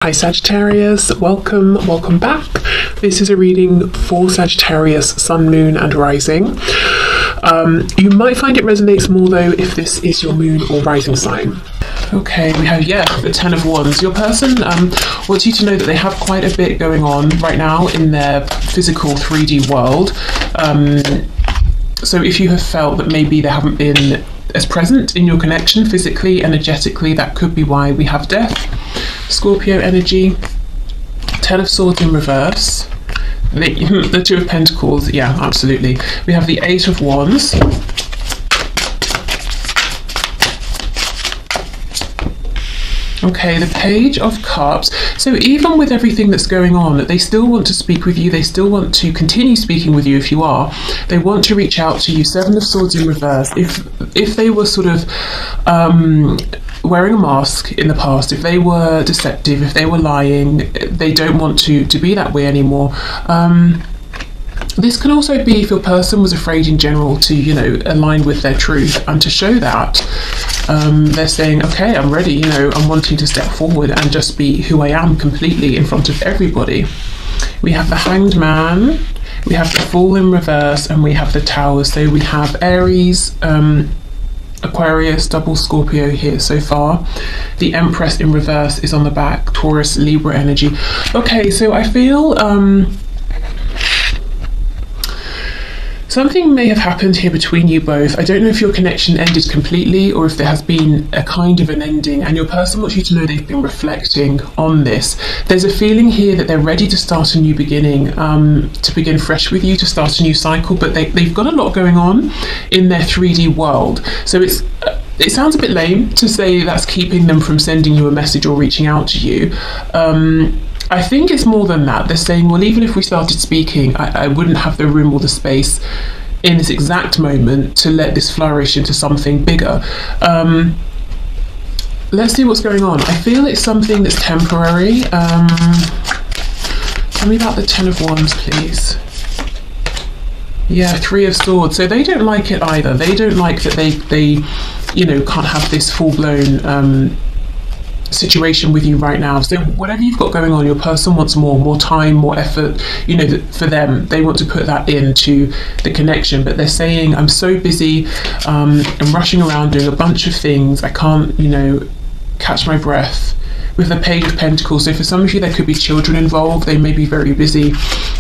Hi Sagittarius, welcome back. This is a reading for Sagittarius, Sun, Moon and Rising. You might find it resonates more though if this is your Moon or Rising sign. Okay, we have, the Ten of Wands. Your person wants you to know that they have quite a bit going on right now in their physical 3D world. So if you have felt that maybe they haven't been as present in your connection physically, energetically, that could be why. We have Death, Scorpio energy, Ten of Swords in reverse, the Two of Pentacles, yeah, absolutely. We have the Eight of Wands, okay, the Page of Cups. So even with everything that's going on, they still want to speak with you, they still want to continue speaking with you if you are. They want to reach out to you. Seven of Swords in reverse. If they were sort of wearing a mask in the past, if they were deceptive, if they were lying, they don't want to be that way anymore. This can also be if your person was afraid in general to, align with their truth, and to show that they're saying, okay, I'm ready, I'm wanting to step forward and just be who I am completely in front of everybody. We have the Hanged Man, we have the Fool in reverse, and we have the Tower. So we have Aries, Aquarius, double Scorpio here so far. The Empress in reverse is on the back, Taurus, Libra energy. Okay, so I feel something may have happened here between you both. I don't know if your connection ended completely or if there has been a kind of an ending, and your person wants you to know they've been reflecting on this. There's a feeling here that they're ready to start a new beginning, to begin fresh with you, to start a new cycle, but they've got a lot going on in their 3D world. So it sounds a bit lame to say that's keeping them from sending you a message or reaching out to you. I think it's more than that. They're saying, well, even if we started speaking, I wouldn't have the room or the space in this exact moment to let this flourish into something bigger. Let's see what's going on. I feel it's something that's temporary. Tell me about the Ten of Wands, please. Yeah, Three of Swords. So they don't like it either. They don't like that they can't have this full-blown situation with you right now. So whatever you've got going on, your person wants more time, more effort. For them, they want to put that into the connection, but they're saying, I'm so busy, I'm rushing around doing a bunch of things, I can't catch my breath. With the Page of Pentacles, so for some of you there could be children involved. They may be very busy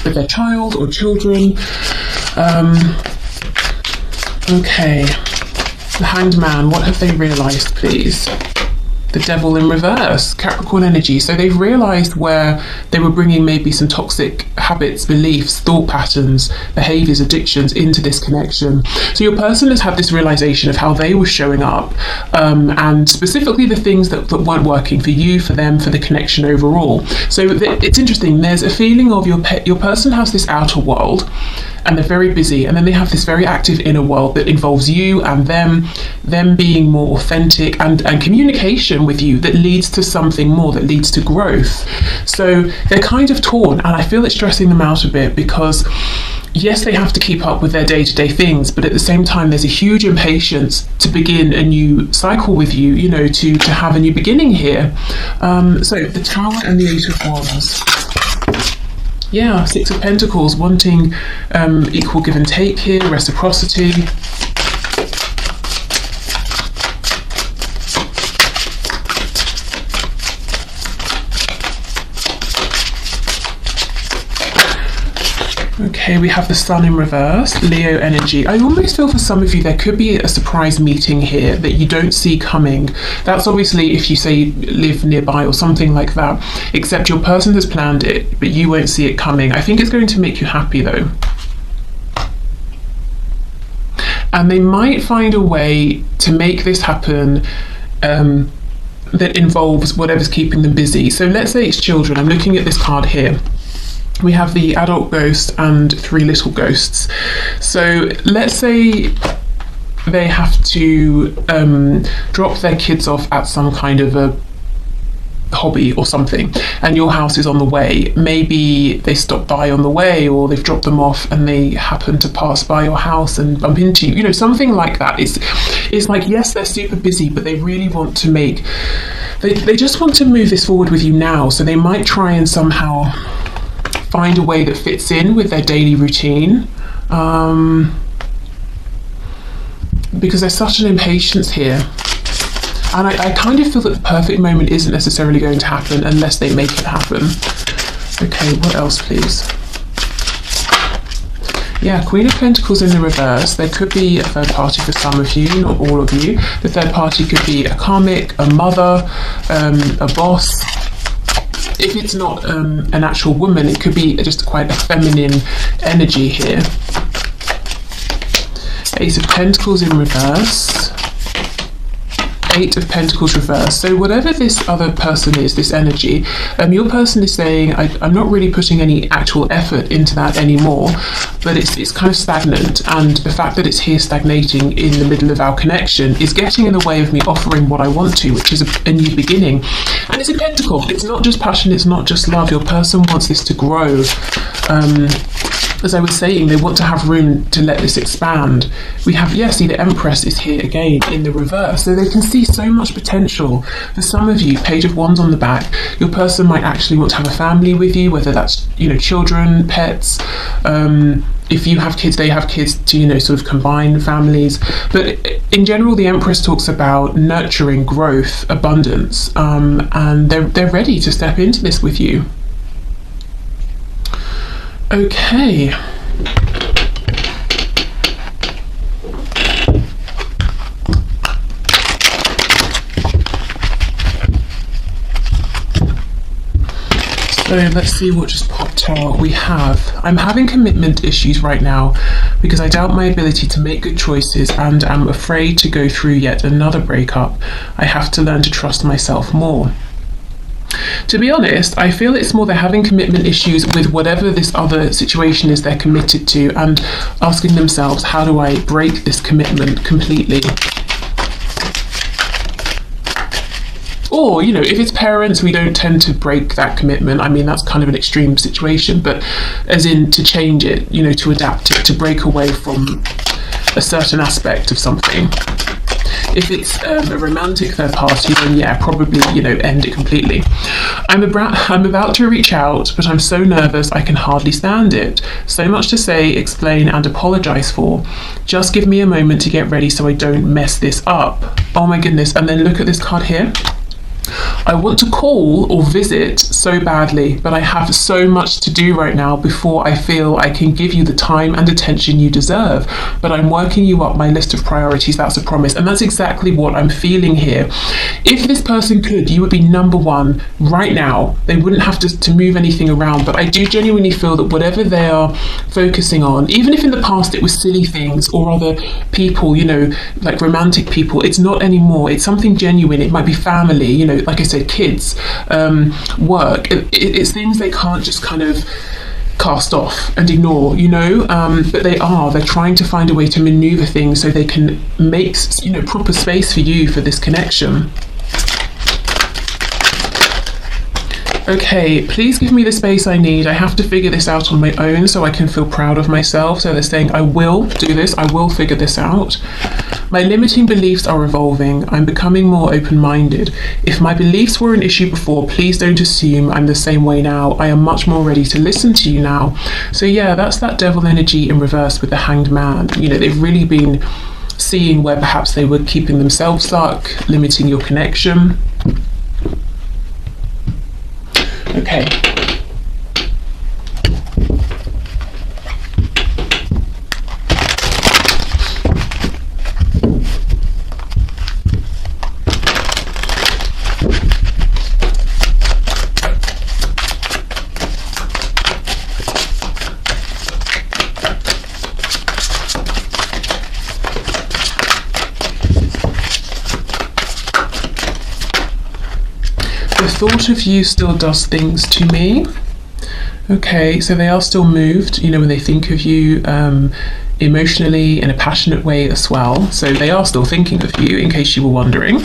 with their child or children. Okay, the Hanged Man, what have they realized, please? The Devil in reverse, Capricorn energy. So they've realized where they were bringing maybe some toxic habits, beliefs, thought patterns, behaviors, addictions into this connection. So your person has had this realization of how they were showing up, and specifically the things that weren't working for you, for them, for the connection overall. So it's interesting. There's a feeling of your person has this outer world, and they're very busy, and then they have this very active inner world that involves you and them being more authentic and communication with you that leads to something more, that leads to growth. So they're kind of torn, and I feel it's stressing them out a bit because yes, they have to keep up with their day-to-day things, but at the same time there's a huge impatience to begin a new cycle with you, to have a new beginning here. So the Tower and the Eight of Wands. Yeah, Six of Pentacles, wanting equal give and take here, reciprocity. Okay, we have the Sun in reverse, Leo energy. I almost feel for some of you there could be a surprise meeting here that you don't see coming. That's obviously if you say live nearby or something like that, except your person has planned it, but you won't see it coming. I think it's going to make you happy though. And they might find a way to make this happen that involves whatever's keeping them busy. So let's say it's children. I'm looking at this card here. We have the adult ghost and three little ghosts. So let's say they have to drop their kids off at some kind of a hobby or something, and your house is on the way. Maybe they stop by on the way, or they've dropped them off and they happen to pass by your house and bump into you, something like that. It's like, yes, they're super busy, but they really want to make They just want to move this forward with you now, so they might try and somehow find a way that fits in with their daily routine. Because there's such an impatience here. And I kind of feel that the perfect moment isn't necessarily going to happen unless they make it happen. Okay, what else, please? Yeah, Queen of Pentacles in the reverse. There could be a third party for some of you, not all of you. The third party could be a karmic, a mother, a boss. If it's not an actual woman, it could be just quite a feminine energy here. Ace of Pentacles in reverse. Eight of Pentacles reverse. So whatever this other person is, this energy, your person is saying, I'm not really putting any actual effort into that anymore, but it's kind of stagnant, and the fact that it's here stagnating in the middle of our connection is getting in the way of me offering what I want to, which is a new beginning. And it's a pentacle. It's not just passion, it's not just love. Your person wants this to grow. As I was saying, they want to have room to let this expand. We have, see, the Empress is here again in the reverse. So they can see so much potential. For some of you, Page of Wands on the back, your person might actually want to have a family with you, whether that's, children, pets. If you have kids, they have kids to, sort of combine families. But in general, the Empress talks about nurturing, growth, abundance, and they're ready to step into this with you. Okay. So let's see what just popped out. We have, I'm having commitment issues right now because I doubt my ability to make good choices and am afraid to go through yet another breakup. I have to learn to trust myself more. To be honest, I feel it's more they're having commitment issues with whatever this other situation is they're committed to, and asking themselves, how do I break this commitment completely? Or, if it's parents, we don't tend to break that commitment. I mean, that's kind of an extreme situation, but as in to change it, to adapt it, to break away from a certain aspect of something. If it's a romantic third party, then yeah, probably, end it completely. I'm about to reach out, but I'm so nervous I can hardly stand it. So much to say, explain, and apologize for. Just give me a moment to get ready so I don't mess this up. Oh my goodness, and then look at this card here. I want to call or visit so badly, but I have so much to do right now before I feel I can give you the time and attention you deserve. But I'm working you up my list of priorities, that's a promise. And that's exactly what I'm feeling here. If this person could, you would be number one right now. They wouldn't have to move anything around. But I do genuinely feel that whatever they are focusing on, even if in the past it was silly things or other people, like romantic people, it's not anymore. It's something genuine. It might be family, like I said, kids, work. It's things they can't just kind of cast off and ignore, but they're trying to find a way to maneuver things so they can make, proper space for you for this connection. Okay, please give me the space I need. I have to figure this out on my own so I can feel proud of myself. So they're saying, I will do this. I will figure this out. My limiting beliefs are evolving. I'm becoming more open-minded. If my beliefs were an issue before, please don't assume I'm the same way now. I am much more ready to listen to you now. So yeah, that's that devil energy in reverse with the Hanged Man. They've really been seeing where perhaps they were keeping themselves stuck, limiting your connection. Okay. The thought of you still does things to me. Okay, so they are still moved, when they think of you emotionally in a passionate way as well. So they are still thinking of you, in case you were wondering.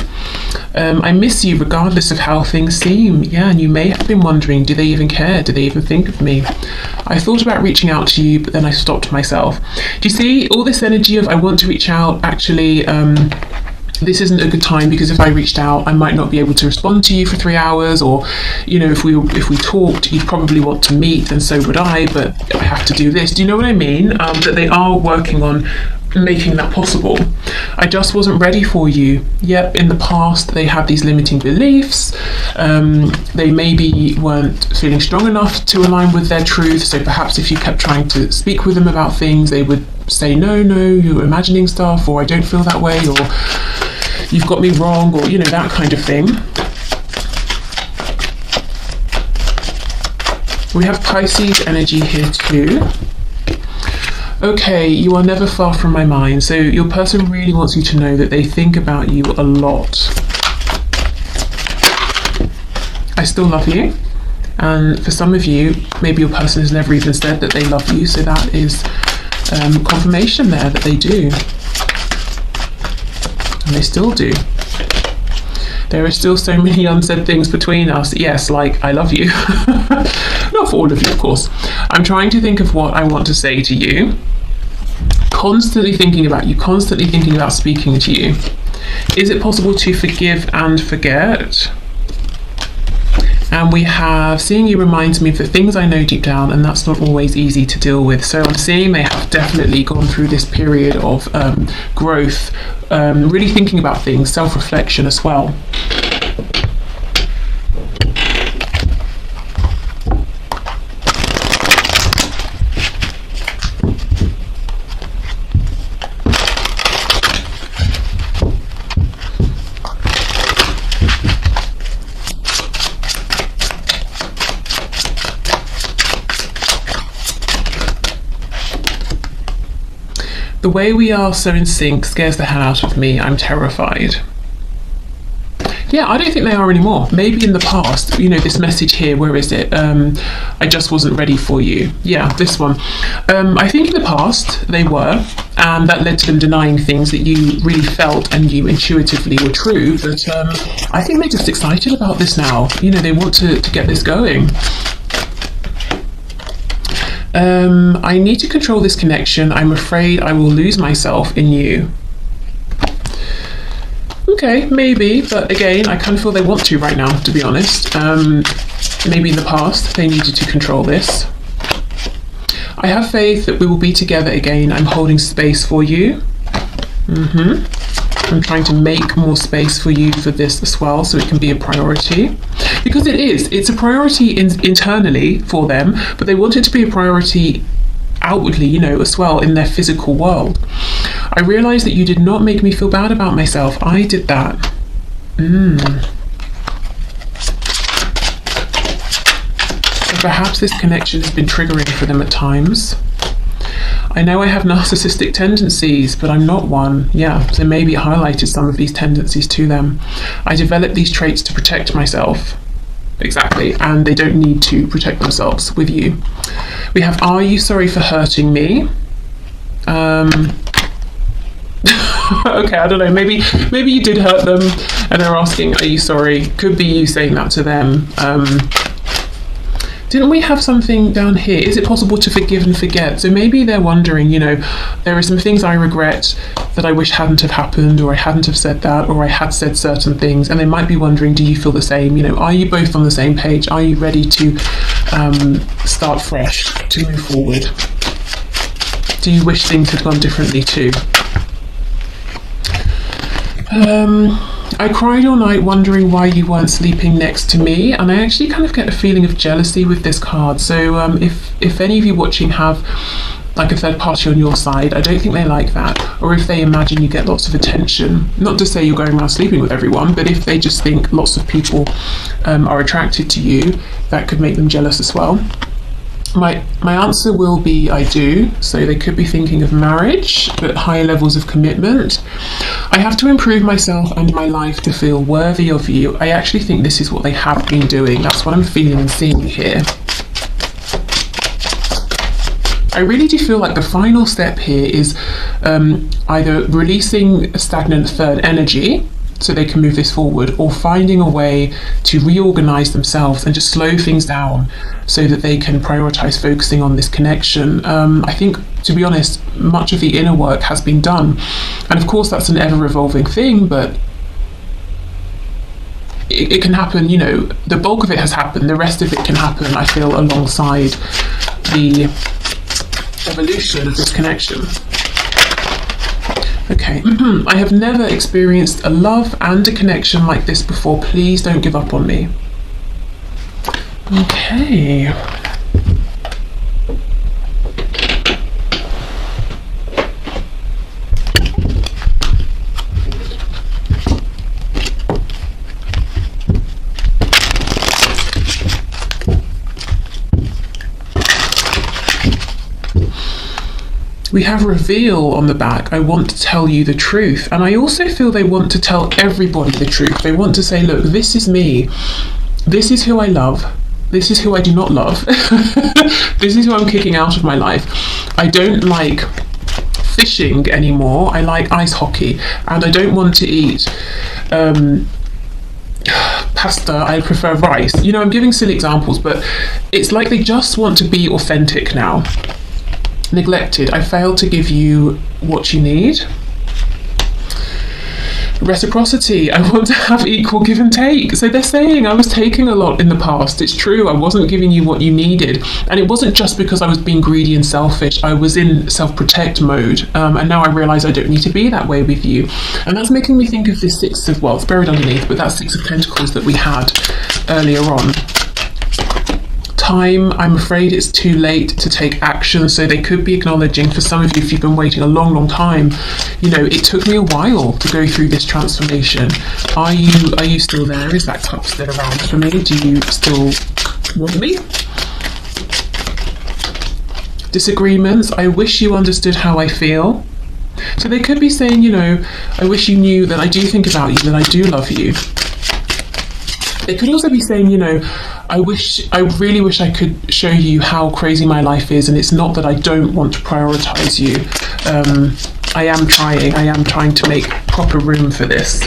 I miss you regardless of how things seem. Yeah, and you may have been wondering, do they even care? Do they even think of me? I thought about reaching out to you, but then I stopped myself. Do you see all this energy of I want to reach out? Actually, this isn't a good time because if I reached out, I might not be able to respond to you for 3 hours, or if we talked, you'd probably want to meet, and so would I, but I have to do this. Do you know what I mean? That they are working on making that possible. I just wasn't ready for you. Yep, in the past they had these limiting beliefs. They maybe weren't feeling strong enough to align with their truth, so perhaps if you kept trying to speak with them about things, they would say, no, you're imagining stuff, or I don't feel that way, or you've got me wrong, or that kind of thing. We have Pisces energy here too. Okay, you are never far from my mind. So your person really wants you to know that they think about you a lot. I still love you. And for some of you, maybe your person has never even said that they love you. So that is confirmation there that they do. And they still do. There are still so many unsaid things between us. Yes, like, I love you. Not for all of you, of course. I'm trying to think of what I want to say to you. Constantly thinking about you, constantly thinking about speaking to you. Is it possible to forgive and forget? And we have, seeing you reminds me of the things I know deep down, and that's not always easy to deal with. So I'm seeing they have definitely gone through this period of growth, really thinking about things, self-reflection as well. The way we are so in sync scares the hell out of me. I'm terrified. Yeah, I don't think they are anymore. Maybe in the past, this message here, where is it? I just wasn't ready for you. Yeah, this one. I think in the past they were, and that led to them denying things that you really felt and you intuitively were true. But I think they're just excited about this now. They want to get this going. I need to control this connection. I'm afraid I will lose myself in you. Okay, maybe, but again, I kind of feel they want to right now, to be honest. Maybe in the past they needed to control this. I have faith that we will be together again. I'm holding space for you. I'm trying to make more space for you for this as well, so it can be a priority. Because it's a priority internally for them, but they want it to be a priority outwardly, as well, in their physical world. I realized that you did not make me feel bad about myself. I did that. So perhaps this connection has been triggering for them at times. I know I have narcissistic tendencies, but I'm not one. Yeah, so maybe it highlighted some of these tendencies to them. I developed these traits to protect myself. Exactly, and they don't need to protect themselves with you. We have, are you sorry for hurting me? Okay, I don't know, maybe you did hurt them and they're asking, are you sorry? Could be you saying that to them. Didn't we have something down here? Is it possible to forgive and forget? So maybe they're wondering, there are some things I regret that I wish hadn't have happened, or I hadn't have said that, or I had said certain things, and they might be wondering, do you feel the same? Are you both on the same page? Are you ready to start fresh, to move forward? Do you wish things had gone differently too? I cried all night wondering why you weren't sleeping next to me, and I actually kind of get a feeling of jealousy with this card. So if any of you watching have like a third party on your side, I don't think they like that. Or if they imagine you get lots of attention, not to say you're going around sleeping with everyone, but if they just think lots of people are attracted to you, that could make them jealous as well. My answer will be I do. So they could be thinking of marriage, but higher levels of commitment. I have to improve myself and my life to feel worthy of you. I actually think this is what they have been doing. That's what I'm feeling and seeing here. I really do feel like the final step here is either releasing a stagnant third energy, so they can move this forward, or finding a way to reorganize themselves and just slow things down so that they can prioritize focusing on this connection. I think, to be honest, much of the inner work has been done, and of course that's an ever-evolving thing, but it can happen, you know, the bulk of it has happened, the rest of it can happen, I feel, alongside the evolution of this connection. Okay, I have never experienced a love and a connection like this before. Please don't give up on me. Okay. We have reveal on the back. I want to tell you the truth. And I also feel they want to tell everybody the truth. They want to say, look, this is me. This is who I love. This is who I do not love. This is who I'm kicking out of my life. I don't like fishing anymore. I like ice hockey. And I don't want to eat pasta. I prefer rice. You know, I'm giving silly examples, but it's like they just want to be authentic now. Neglected. I failed to give you what you need. Reciprocity. I want to have equal give and take. So they're saying I was taking a lot in the past. It's true. I wasn't giving you what you needed. And it wasn't just because I was being greedy and selfish. I was in self-protect mode. And now I realise I don't need to be that way with you. And that's making me think of this Six of, well, it's buried underneath, but that Six of Pentacles that we had earlier on. Time, I'm afraid it's too late to take action. So they could be acknowledging, for some of you, if you've been waiting a long time, you know, it took me a while to go through this transformation. Are you still there? Is that cup still around for me? Do you still want me? Disagreements. I wish you understood how I feel. So they could be saying, you know, I wish you knew that I do think about you, that I do love you. They could also be saying, you know, I really wish I could show you how crazy my life is, and it's not that I don't want to prioritize you. I am trying to make proper room for this.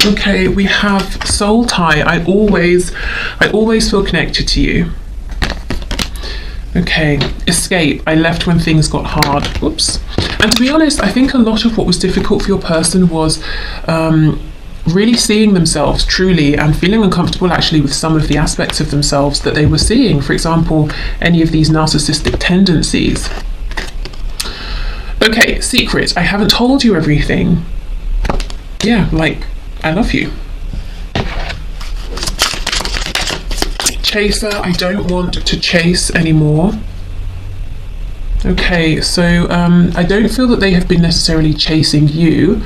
Okay, we have soul tie. I always feel connected to you. Okay, escape. I left when things got hard. Whoops. And to be honest, I think a lot of what was difficult for your person was really seeing themselves truly and feeling uncomfortable actually with some of the aspects of themselves that they were seeing. For example, any of these narcissistic tendencies. Okay, secret. I haven't told you everything. Yeah, like, I love you. Chaser. I don't want to chase anymore. Okay, so I don't feel that they have been necessarily chasing you.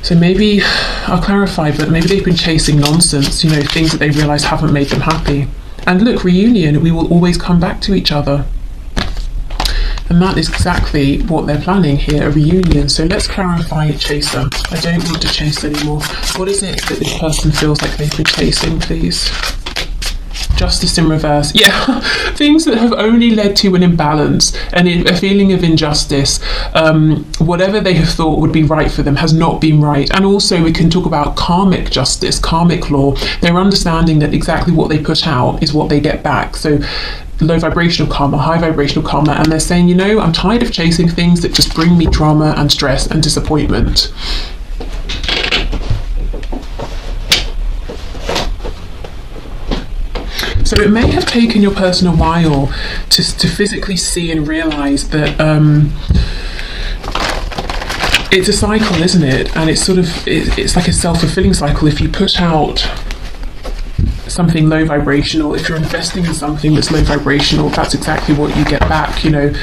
So maybe, I'll clarify, but maybe they've been chasing nonsense, you know, things that they realise haven't made them happy. And look, reunion, we will always come back to each other. And that is exactly what they're planning here, a reunion. So let's clarify chaser. I don't want to chase anymore. What is it that this person feels like they've been chasing, please? Justice in reverse. Yeah, things that have only led to an imbalance and a feeling of injustice. Whatever they have thought would be right for them has not been right. And also we can talk about karmic justice, karmic law. They're understanding that exactly what they put out is what they get back. So low vibrational karma, high vibrational karma. And they're saying, you know, I'm tired of chasing things that just bring me drama and stress and disappointment. So it may have taken your person a while to physically see and realise that it's a cycle, isn't it? And it's sort of, it's like a self-fulfilling cycle. If you put out something low vibrational, if you're investing in something that's low vibrational, that's exactly what you get back, you know.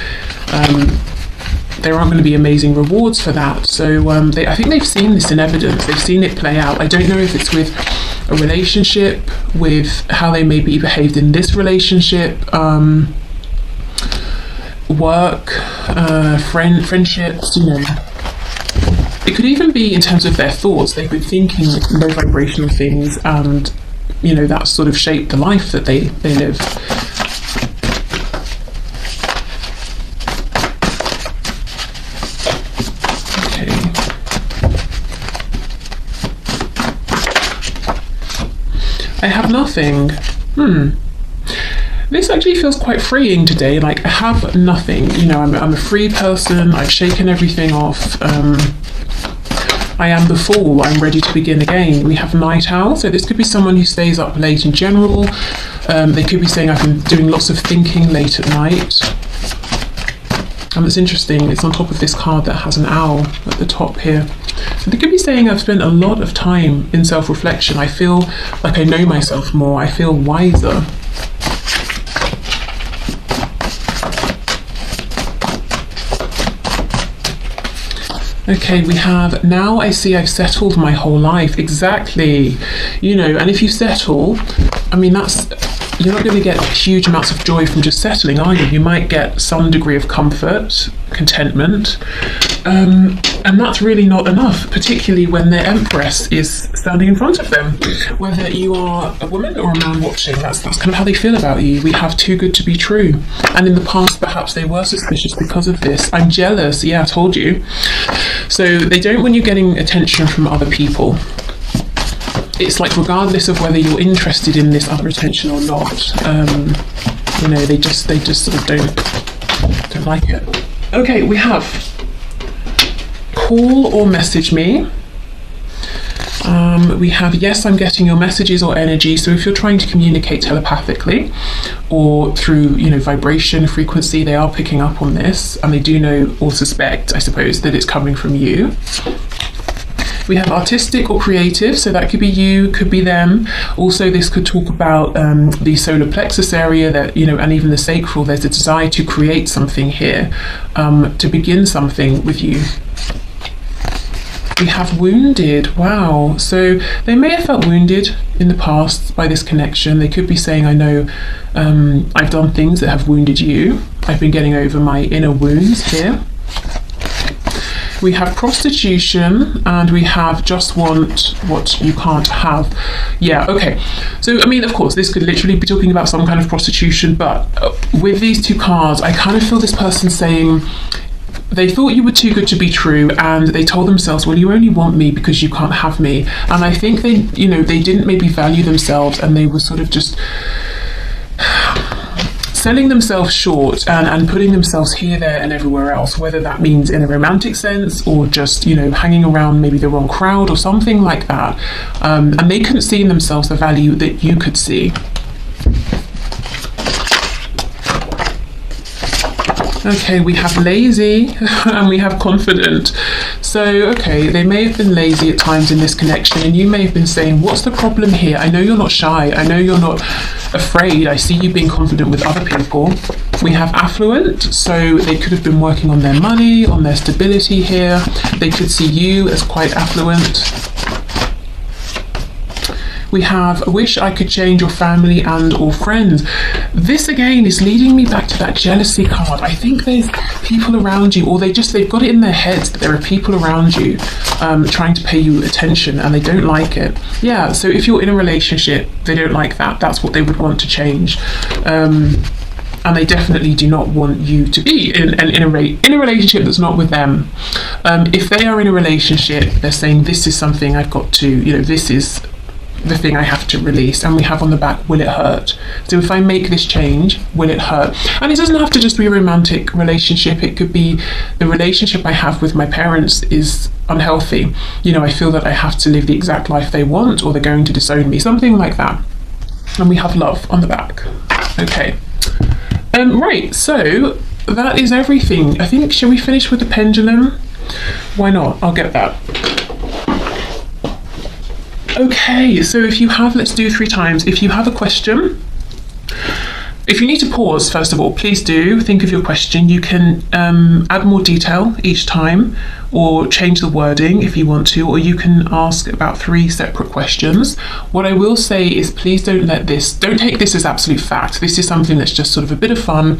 There aren't going to be amazing rewards for that. So I think they've seen this in evidence. They've seen it play out. I don't know if it's with a relationship, with how they maybe behaved in this relationship, work, friendships, you know. It could even be in terms of their thoughts. They've been thinking low vibrational things, and, you know, that sort of shaped the life that they live. I have nothing. This actually feels quite freeing today. Like, I have nothing. You know, I'm a free person. I've shaken everything off. I am the fool. I'm ready to begin again. We have night owl. So this could be someone who stays up late in general. They could be saying I've been doing lots of thinking late at night. And it's interesting, it's on top of this card that has an owl at the top here. So they could be saying I've spent a lot of time in self-reflection. I feel like I know myself more. I feel wiser. Okay, we have, now I see I've settled my whole life. Exactly. You know, and if you settle, I mean, you're not going to get huge amounts of joy from just settling, are you? You might get some degree of comfort, contentment, and that's really not enough, particularly when their Empress is standing in front of them. Whether you are a woman or a man watching, that's kind of how they feel about you. We have too good to be true. And in the past, perhaps they were suspicious because of this. I'm jealous. Yeah, I told you. So they don't want you getting attention from other people. It's like, regardless of whether you're interested in this other attention or not, you know, they just sort of don't like it. Okay, we have call or message me. We have, yes, I'm getting your messages or energy. So if you're trying to communicate telepathically or through, you know, vibration, frequency, they are picking up on this, and they do know or suspect, I suppose, that it's coming from you. We have artistic or creative, so that could be you, could be them. Also, this could talk about the solar plexus area, that, you know, and even the sacral. There's a desire to create something here, to begin something with you. We have wounded. Wow. So they may have felt wounded in the past by this connection. They could be saying, I know I've done things that have wounded you. I've been getting over my inner wounds here. We have prostitution, and we have just want what you can't have. Yeah, okay. So, I mean, of course, this could literally be talking about some kind of prostitution, but with these two cards, I kind of feel this person saying they thought you were too good to be true, and they told themselves, well, you only want me because you can't have me. And I think they, you know, they didn't maybe value themselves, and they were sort of just selling themselves short and putting themselves here, there and everywhere else, whether that means in a romantic sense or just, you know, hanging around maybe the wrong crowd or something like that. And they couldn't see in themselves the value that you could see. Okay, we have lazy and we have confident. So, okay, they may have been lazy at times in this connection, and you may have been saying, what's the problem here? I know you're not shy. I know you're not afraid. I see you being confident with other people. We have affluent, so they could have been working on their money, on their stability here. They could see you as quite affluent. We have, wish I could change your family and or friends. This again is leading me back to that jealousy card. I think there's people around you, or they've got it in their heads that there are people around you trying to pay you attention, and they don't like it. Yeah, so if you're in a relationship, they don't like that. That's what they would want to change. And they definitely do not want you to be in a relationship that's not with them. If they are in a relationship, they're saying, this is something I've got to, you know, this is the thing I have to release. And we have on the back, will it hurt? So if I make this change, will it hurt? And it doesn't have to just be a romantic relationship. It could be the relationship I have with my parents is unhealthy. You know, I feel that I have to live the exact life they want, or they're going to disown me, something like that. And we have love on the back. Okay. Right, so that is everything. I think, shall we finish with the pendulum? Why not? I'll get that. Okay, so if you have, let's do 3 times. If you have a question, if you need to pause, first of all, please do think of your question. You can add more detail each time, or change the wording if you want to, or you can ask about 3 separate questions. What I will say is, please don't take this as absolute fact. This is something that's just sort of a bit of fun,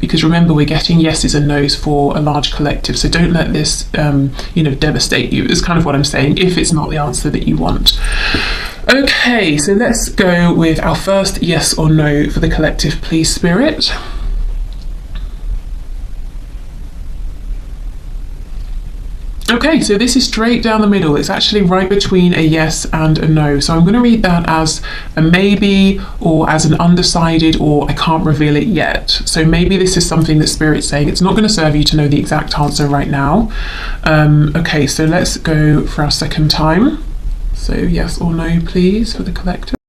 because remember, we're getting yeses and nos for a large collective. So don't let this, devastate you, is kind of what I'm saying, if it's not the answer that you want. Okay, so let's go with our first yes or no for the collective, please, Spirit. Okay, so this is straight down the middle. It's actually right between a yes and a no. So I'm going to read that as a maybe, or as an undecided, or I can't reveal it yet. So maybe this is something that Spirit's saying. It's not going to serve you to know the exact answer right now. Okay, so let's go for our second time. So yes or no, please, for the collective.